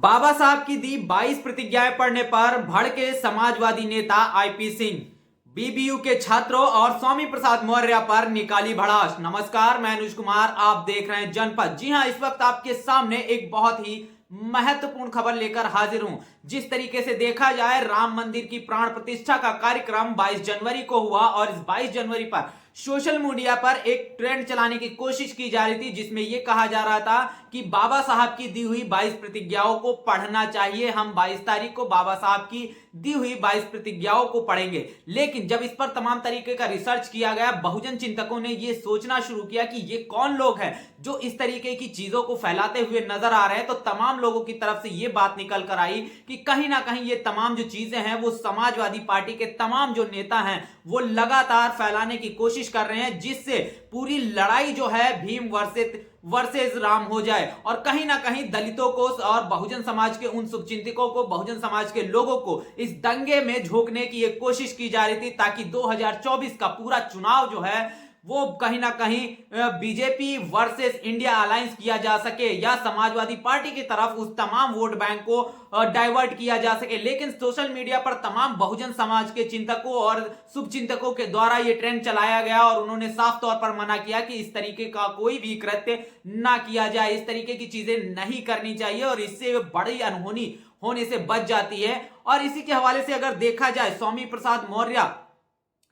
बाबा साहब की दी 22 प्रतिज्ञाएं पढ़ने पर भड़के समाजवादी नेता आईपी सिंह। बीबीयू के छात्रों और स्वामी प्रसाद मौर्य पर निकाली भड़ास। नमस्कार, मैं अनुज कुमार, आप देख रहे हैं जनपद। जी हां, इस वक्त आपके सामने एक बहुत ही महत्वपूर्ण खबर लेकर हाजिर हूं। जिस तरीके से देखा जाए, राम मंदिर की प्राण प्रतिष्ठा का कार्यक्रम 22 जनवरी को हुआ और इस 22 जनवरी पर सोशल मीडिया पर एक ट्रेंड चलाने की कोशिश की जा रही थी, जिसमें यह कहा जा रहा था कि बाबा साहब की दी हुई 22 प्रतिज्ञाओं को पढ़ना चाहिए। हम 22 तारीख को बाबा साहब की दी हुई 22 प्रतिज्ञाओं को पढ़ेंगे। लेकिन जब इस पर तमाम तरीके का रिसर्च किया गया, बहुजन चिंतकों ने यह सोचना शुरू किया कि ये कौन लोग हैं जो इस तरीके की चीजों को फैलाते हुए नजर आ रहे हैं। तो तमाम लोगों की तरफ से यह बात निकल कर आई कि कहीं ना कहीं ये तमाम जो चीजें हैं वो समाजवादी पार्टी के तमाम जो नेता हैं वो लगातार फैलाने की कोशिश कर रहे हैं, जिससे पूरी लड़ाई जो है भीम वर्सेस राम हो जाए और कहीं ना कहीं दलितों को और बहुजन समाज के उन शुभचिंतकों को, बहुजन समाज के लोगों को इस दंगे में झोंकने की एक कोशिश की जा रही थी, ताकि 2024 का पूरा चुनाव जो है वो कहीं ना कहीं बीजेपी वर्सेस इंडिया अलायंस किया जा सके या समाजवादी पार्टी की तरफ उस तमाम वोट बैंक को डाइवर्ट किया जा सके। लेकिन सोशल मीडिया पर तमाम बहुजन समाज के चिंतकों और शुभ चिंतकों के द्वारा यह ट्रेंड चलाया गया और उन्होंने साफ तौर पर मना किया कि इस तरीके का कोई भी कृत्य ना किया जाए, इस तरीके की चीजें नहीं करनी चाहिए और इससे बड़ी अनहोनी होने से बच जाती है। और इसी के हवाले से अगर देखा जाए, स्वामी प्रसाद मौर्य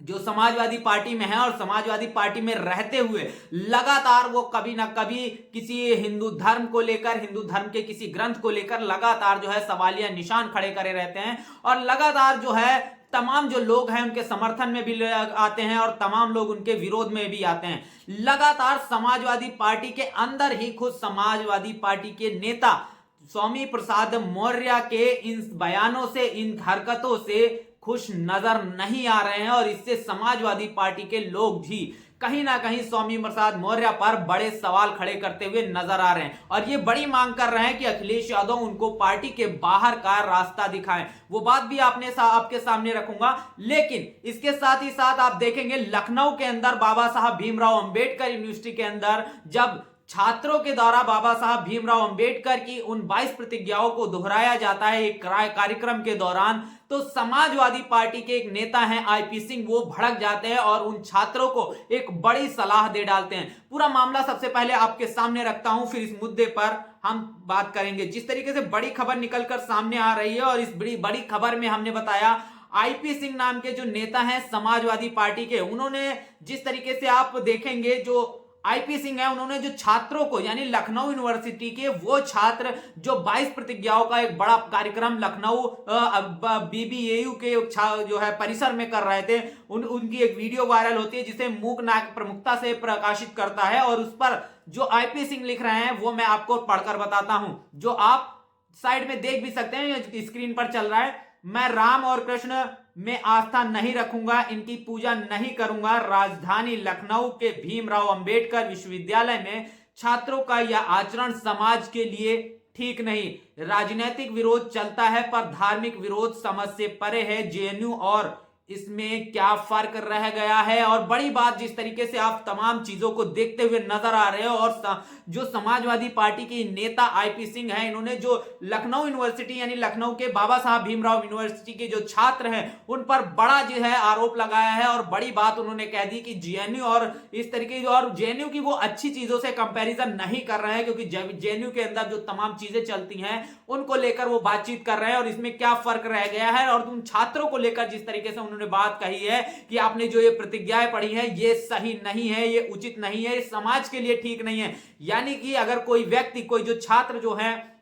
जो समाजवादी पार्टी में है और समाजवादी पार्टी में रहते हुए लगातार वो कभी ना कभी किसी हिंदू धर्म को लेकर, हिंदू धर्म के किसी ग्रंथ को लेकर लगातार जो है सवालिया निशान खड़े करे रहते हैं और लगातार जो है तमाम जो लोग हैं उनके समर्थन में भी आते हैं और तमाम लोग उनके विरोध में भी आते हैं। लगातार समाजवादी पार्टी के अंदर ही खुद समाजवादी पार्टी के नेता स्वामी प्रसाद मौर्य के इन बयानों से, इन हरकतों से खुश नजर नहीं आ रहे हैं और इससे समाजवादी पार्टी के लोग भी कहीं ना कहीं स्वामी प्रसाद मौर्य पर बड़े सवाल खड़े करते हुए नजर आ रहे हैं और ये बड़ी मांग कर रहे हैं कि अखिलेश यादव उनको पार्टी के बाहर का रास्ता दिखाएं। वो बात भी आपके सामने रखूंगा। लेकिन इसके साथ ही साथ आप देखेंगे, लखनऊ के अंदर बाबा साहब भीमराव अंबेडकर यूनिवर्सिटी के अंदर जब छात्रों के द्वारा बाबा साहब भीमराव अंबेडकर की उन 22 प्रतिज्ञाओं को दोहराया जाता है एक कार्यक्रम के दौरान, तो समाजवादी पार्टी के एक नेता हैं आईपी सिंह, वो भड़क जाते हैं और उन छात्रों को एक बड़ी सलाह दे डालते हैं। पूरा मामला सबसे पहले आपके सामने रखता हूं, फिर इस मुद्दे पर हम बात करेंगे। जिस तरीके से बड़ी खबर निकलकर सामने आ रही है और इस बड़ी खबर में हमने बताया आईपी सिंह नाम के जो नेता हैं समाजवादी पार्टी के, उन्होंने जिस तरीके से आप देखेंगे, जो आईपी सिंह है, उन्होंने जो छात्रों को, यानी लखनऊ यूनिवर्सिटी के वो छात्र जो 22 प्रतिज्ञाओं का एक बड़ा कार्यक्रम लखनऊ बीबीएयू के जो है परिसर में कर रहे थे, उनकी एक वीडियो वायरल होती है जिसे मूक नायक प्रमुखता से प्रकाशित करता है और उस पर जो आईपी सिंह लिख रहे हैं वो मैं आपको पढ़कर बताता हूं, जो आप साइड में देख भी सकते हैं, स्क्रीन पर चल रहा है। मैं राम और कृष्ण में आस्था नहीं रखूंगा, इनकी पूजा नहीं करूंगा। राजधानी लखनऊ के भीमराव अंबेडकर विश्वविद्यालय में छात्रों का यह आचरण समाज के लिए ठीक नहीं। राजनीतिक विरोध चलता है पर धार्मिक विरोध समझ से परे है। जेएनयू और इसमें क्या फर्क रह गया है। और बड़ी बात, जिस तरीके से आप तमाम चीजों को देखते हुए नजर आ रहे हो और जो समाजवादी पार्टी के नेता आईपी सिंह हैं, इन्होंने जो लखनऊ यूनिवर्सिटी यानी लखनऊ के बाबा साहब भीमराव यूनिवर्सिटी के जो छात्र हैं उन पर बड़ा जो है आरोप लगाया है और बड़ी बात उन्होंने कह दी कि जेएनयू और इस तरीके और जेएनयू की वो अच्छी चीजों से कंपैरिजन नहीं कर रहे हैं, क्योंकि जेएनयू के अंदर जो तमाम चीजें चलती हैं उनको लेकर वो बातचीत कर रहे हैं और इसमें क्या फर्क रह गया है। और उन छात्रों को लेकर जिस तरीके से उन्होंने बात कही है कि आपने जो ये प्रतिज्ञाएं पढ़ी हैं ये सही नहीं है, ये उचित नहीं है, ये समाज के लिए ठीक नहीं है। यानी कि अगर कोई व्यक्ति, कोई जो छात्र जो है,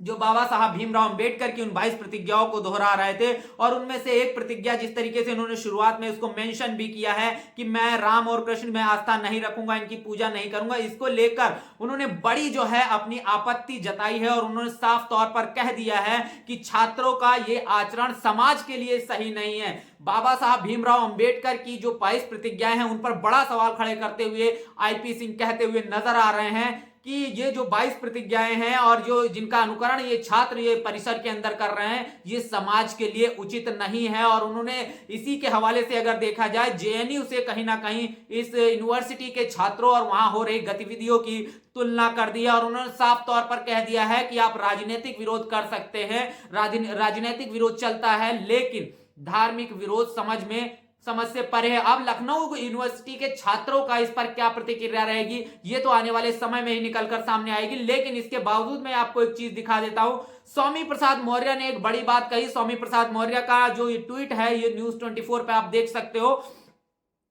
जो बाबा साहब भीमराव अंबेडकर की उन 22 प्रतिज्ञाओं को दोहरा रहे थे और उनमें से एक प्रतिज्ञा जिस तरीके से उन्होंने शुरुआत में उसको मेंशन भी किया है कि मैं राम और कृष्ण में आस्था नहीं रखूंगा, इनकी पूजा नहीं करूंगा, इसको लेकर उन्होंने बड़ी जो है अपनी आपत्ति जताई है और उन्होंने साफ तौर पर कह दिया है कि छात्रों का ये आचरण समाज के लिए सही नहीं है। बाबा साहब भीमराव अंबेडकर की जो 22 प्रतिज्ञाएं हैं उन पर बड़ा सवाल खड़े करते हुए आईपी सिंह कहते हुए नजर आ रहे हैं कि ये जो 22 प्रतिज्ञाएं हैं और जो जिनका अनुकरण ये छात्र ये परिसर के अंदर कर रहे हैं, ये समाज के लिए उचित नहीं है। और उन्होंने इसी के हवाले से अगर देखा जाए जेएनयू से कहीं ना कहीं इस यूनिवर्सिटी के छात्रों और वहां हो रही गतिविधियों की तुलना कर दिया। और उन्होंने साफ तौर पर कह दिया है कि आप राजनीतिक विरोध कर सकते हैं, राजनीतिक विरोध चलता है, लेकिन धार्मिक विरोध समझ से परे है। अब लखनऊ यूनिवर्सिटी के छात्रों का इस पर क्या प्रतिक्रिया रहेगी, ये तो आने वाले समय में ही निकलकर सामने आएगी। लेकिन इसके बावजूद मैं आपको एक चीज दिखा देता हूं। स्वामी प्रसाद मौर्य ने एक बड़ी बात कही। स्वामी प्रसाद मौर्य का जो ये ट्वीट है, ये न्यूज 24 पे आप देख सकते हो,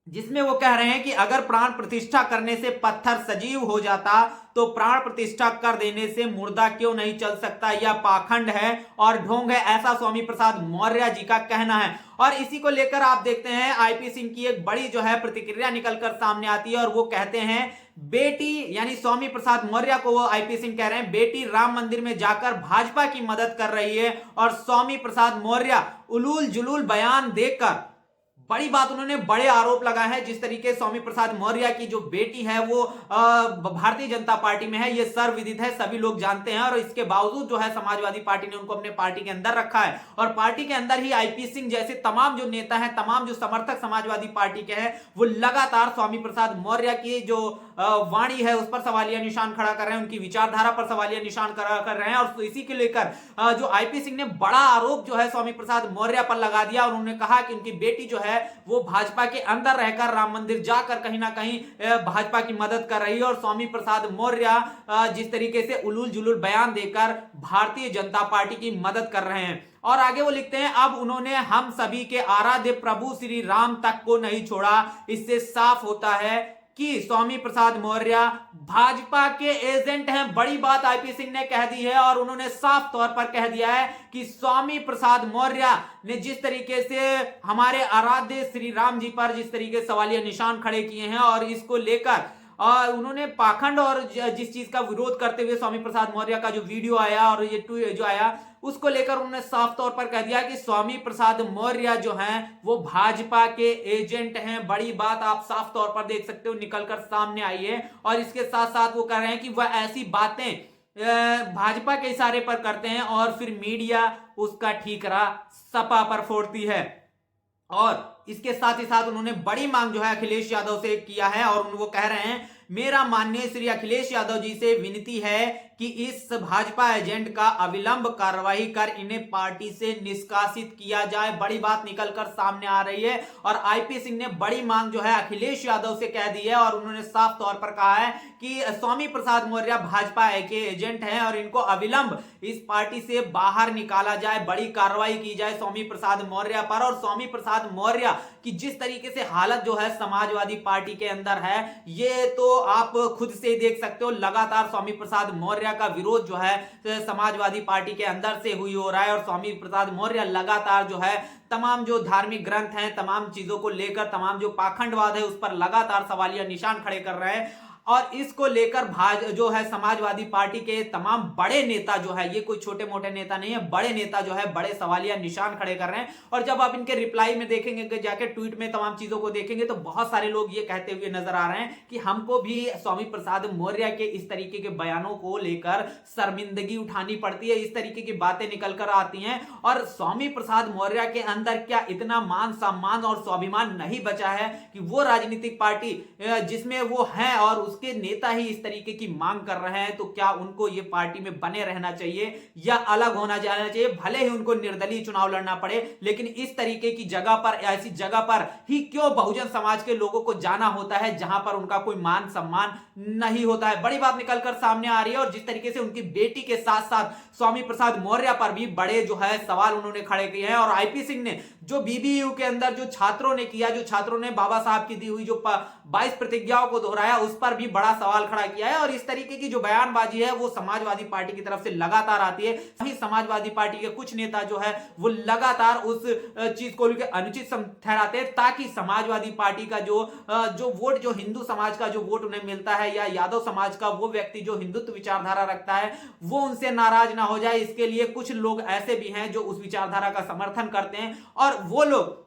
जिसमें वो कह रहे हैं कि अगर प्राण प्रतिष्ठा करने से पत्थर सजीव हो जाता तो प्राण प्रतिष्ठा कर देने से मुर्दा क्यों नहीं चल सकता। यह पाखंड है और ढोंग है, ऐसा स्वामी प्रसाद मौर्य जी का कहना है। और इसी को लेकर आप देखते हैं आईपी सिंह की एक बड़ी जो है प्रतिक्रिया निकलकर सामने आती है। और वो कहते हैं बेटी, यानी स्वामी प्रसाद मौर्य को वो आईपी सिंह कह रहे हैं, बेटी राम मंदिर में जाकर भाजपा की मदद कर रही है। और स्वामी प्रसाद मौर्य उलूल जुलूल बयान देकर बड़ी बात, उन्होंने बड़े आरोप लगाए हैं। जिस तरीके स्वामी प्रसाद मौर्य की जो बेटी है वो भारतीय जनता पार्टी में है, ये सर्वविदित है, सभी लोग जानते हैं। और इसके बावजूद जो है समाजवादी पार्टी ने उनको अपने पार्टी के अंदर रखा है। और पार्टी के अंदर ही आईपी सिंह जैसे तमाम जो नेता हैं, तमाम जो समर्थक समाजवादी पार्टी के हैं, वो लगातार स्वामी प्रसाद मौर्य की जो वाणी है उस पर सवालिया निशान खड़ा कर रहे हैं, उनकी विचारधारा पर सवालिया निशान खड़ा कर रहे हैं। और इसी को लेकर जो आईपी सिंह ने बड़ा आरोप जो है स्वामी प्रसाद मौर्य पर लगा दिया। और उन्होंने कहा कि उनकी बेटी जो है वो भाजपा के अंदर रहकर राम मंदिर जाकर कहीं ना कहीं भाजपा की मदद कर रही है। और स्वामी प्रसाद मौर्य जिस तरीके से उलूल जुलूल बयान देकर भारतीय जनता पार्टी की मदद कर रहे हैं। और आगे वो लिखते हैं, अब उन्होंने हम सभी के आराध्य प्रभु श्री राम तक को नहीं छोड़ा। इससे साफ होता है कि स्वामी प्रसाद मौर्य भाजपा के एजेंट हैं। बड़ी बात आईपी सिंह ने कह दी है। और उन्होंने साफ तौर पर कह दिया है कि स्वामी प्रसाद मौर्य ने जिस तरीके से हमारे आराध्य श्री राम जी पर जिस तरीके से सवालिया निशान खड़े किए हैं, और इसको लेकर और उन्होंने पाखंड और जिस चीज का विरोध करते हुए स्वामी प्रसाद मौर्य का जो वीडियो आया और ये ट्वीट जो आया, उसको लेकर उन्होंने साफ तौर पर कह दिया कि स्वामी प्रसाद मौर्य जो हैं वो भाजपा के एजेंट हैं। बड़ी बात आप साफ तौर पर देख सकते हो निकलकर सामने आई है। और इसके साथ साथ वो कह रहे हैं कि वह ऐसी बातें भाजपा के इशारे पर करते हैं और फिर मीडिया उसका ठीकरा सपा पर फोड़ती है। और इसके साथ ही साथ उन्होंने बड़ी मांग जो है अखिलेश यादव से किया है। और वो कह रहे हैं, मेरा माननीय श्री अखिलेश यादव जी से विनती है कि इस भाजपा एजेंट का अविलंब कार्रवाई कर इन्हें पार्टी से निष्कासित किया जाए। बड़ी बात निकलकर सामने आ रही है। और आईपी सिंह ने बड़ी मांग जो है अखिलेश यादव से कह दी है। और उन्होंने साफ तौर पर कहा है कि स्वामी प्रसाद मौर्य भाजपा के एजेंट हैं और इनको अविलंब इस पार्टी से बाहर निकाला जाए, बड़ी कार्रवाई की जाए स्वामी प्रसाद मौर्य पर। और स्वामी प्रसाद मौर्य की जिस तरीके से हालत जो है समाजवादी पार्टी के अंदर है, ये तो आप खुद से देख सकते हो। लगातार स्वामी प्रसाद मौर्य का विरोध जो है समाजवादी पार्टी के अंदर से हुई हो रहा है। और स्वामी प्रसाद मौर्य लगातार जो है तमाम जो धार्मिक ग्रंथ हैं, तमाम चीजों को लेकर, तमाम जो पाखंडवाद है उस पर लगातार सवालिया निशान खड़े कर रहे हैं। और इसको लेकर जो है समाजवादी पार्टी के तमाम बड़े नेता जो है, ये कोई छोटे मोटे नेता नहीं है, बड़े नेता जो है बड़े सवालिया निशान खड़े कर रहे हैं। और जब आप इनके रिप्लाई में देखेंगे, जाके ट्वीट में तमाम चीजों को देखेंगे, तो बहुत सारे लोग ये कहते हुए नजर आ रहे हैं कि हमको भी स्वामी प्रसाद मौर्य के इस तरीके के बयानों को लेकर शर्मिंदगी उठानी पड़ती है, इस तरीके की बातें निकल कर आती हैं। और स्वामी प्रसाद मौर्य के अंदर क्या इतना मान सम्मान और स्वाभिमान नहीं बचा है कि वो राजनीतिक पार्टी जिसमें वो है और उसके नेता ही इस तरीके की मांग कर रहे हैं, तो क्या उनको ये पार्टी में बने रहना चाहिए या अलग होना जाना चाहिए? भले ही उनको निर्दलीय चुनाव लड़ना पड़े, लेकिन इस तरीके की जगह पर, ऐसी जगह पर ही क्यों बहुजन समाज के लोगों को जाना होता है जहां पर उनका कोई मान सम्मान नहीं होता है? बड़ी बात निकलकर सामने आ रही है। और जिस तरीके से उनकी बेटी के साथ साथ स्वामी प्रसाद मौर्य पर भी बड़े जो है सवाल उन्होंने खड़े किए हैं। और आईपी सिंह ने जो बीबीयू के अंदर जो छात्रों ने किया, जो छात्रों ने बाबा साहब की दी हुई जो 22 प्रतिज्ञाओं को दोहराया, उस पर भी बड़ा सवाल खड़ा किया है। और इस तरीके की जो बयानबाजी है वो समाजवादी पार्टी की तरफ से लगातार आती है। वहीं समाजवादी पार्टी के कुछ नेता जो है वो लगातार उस चीज को लेकर अनुचित ठहराते हैं, ताकि समाजवादी पार्टी का जो वोट, जो हिंदू समाज का जो वोट उन्हें मिलता है, या यादव समाज का वो व्यक्ति जो हिंदुत्व विचारधारा रखता है, वो उनसे नाराज ना हो जाए। इसके लिए कुछ लोग ऐसे भी हैं जो उस विचारधारा का समर्थन करते हैं। और वो लोग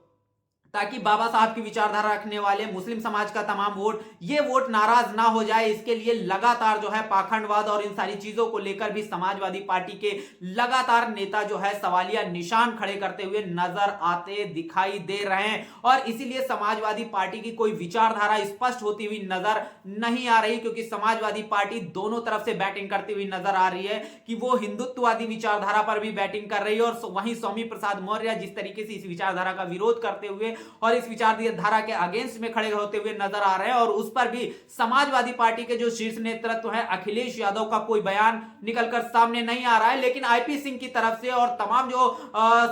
ताकि बाबा साहब की विचारधारा रखने वाले मुस्लिम समाज का तमाम वोट, ये वोट नाराज ना हो जाए, इसके लिए लगातार जो है पाखंडवाद और इन सारी चीजों को लेकर भी समाजवादी पार्टी के लगातार नेता जो है सवालिया निशान खड़े करते हुए नजर आते दिखाई दे रहे हैं। और इसीलिए समाजवादी पार्टी की कोई विचारधारा स्पष्ट होती हुई नजर नहीं आ रही, क्योंकि समाजवादी पार्टी दोनों तरफ से बैटिंग करती हुई नजर आ रही है कि वो हिंदुत्ववादी विचारधारा पर भी बैटिंग कर रही है, और वहीं स्वामी प्रसाद मौर्य जिस तरीके से इस विचारधारा का विरोध करते हुए और इस विचारधारा के अगेंस्ट में खड़े होते हुए नजर आ रहे हैं। और उस पर भी समाजवादी पार्टी के जो शीर्ष नेतृत्व है अखिलेश यादव का कोई बयान निकलकर सामने नहीं आ रहा है। लेकिन आईपी सिंह की तरफ से और तमाम जो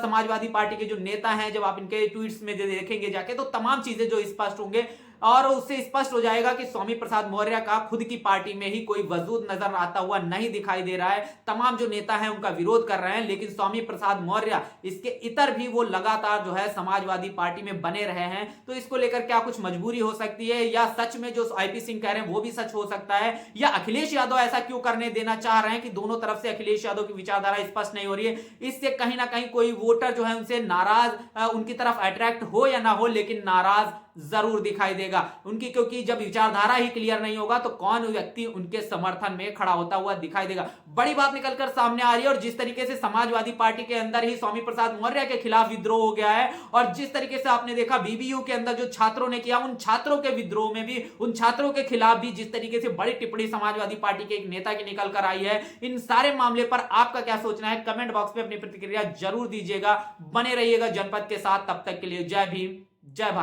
समाजवादी पार्टी के जो नेता हैं, जब आप इनके ट्वीट्स में देखेंगे जाके, तो तमाम चीजें जो स्पष्ट होंगे और उससे स्पष्ट हो जाएगा कि स्वामी प्रसाद मौर्य का खुद की पार्टी में ही कोई वजूद नजर आता हुआ नहीं दिखाई दे रहा है। तमाम जो नेता हैं उनका विरोध कर रहे हैं, लेकिन स्वामी प्रसाद मौर्य इसके इतर भी वो लगातार जो है समाजवादी पार्टी में बने रहे हैं। तो इसको लेकर क्या कुछ मजबूरी हो सकती है, या सच में जो आईपी सिंह कह रहे हैं वो भी सच हो सकता है, या अखिलेश यादव ऐसा क्यों करने देना चाह रहे हैं कि दोनों तरफ से अखिलेश यादव की विचारधारा स्पष्ट नहीं हो रही है, इससे कहीं ना कहीं कोई वोटर जो है उनसे नाराज उनकी तरफ अट्रैक्ट हो या ना हो, लेकिन नाराज जरूर दिखाई देगा उनकी, क्योंकि जब विचारधारा ही क्लियर नहीं होगा तो कौन व्यक्ति उनके समर्थन में खड़ा होता हुआ दिखाई देगा। बड़ी बात निकलकर सामने आ रही है। और जिस तरीके से समाजवादी पार्टी के अंदर ही स्वामी प्रसाद मौर्य के खिलाफ विद्रोह हो गया है, और जिस तरीके से आपने देखा बीबीयू के अंदर जो छात्रों ने किया, उन छात्रों के विद्रोह में भी, उन छात्रों के खिलाफ भी जिस तरीके से बड़ी टिप्पणी समाजवादी पार्टी के एक नेता की निकल कर आई है, इन सारे मामले पर आपका क्या सोचना है, कमेंट बॉक्स में अपनी प्रतिक्रिया जरूर दीजिएगा। बने रहिएगा जनपद के साथ, तब तक के लिए जय भीम, जय भारत।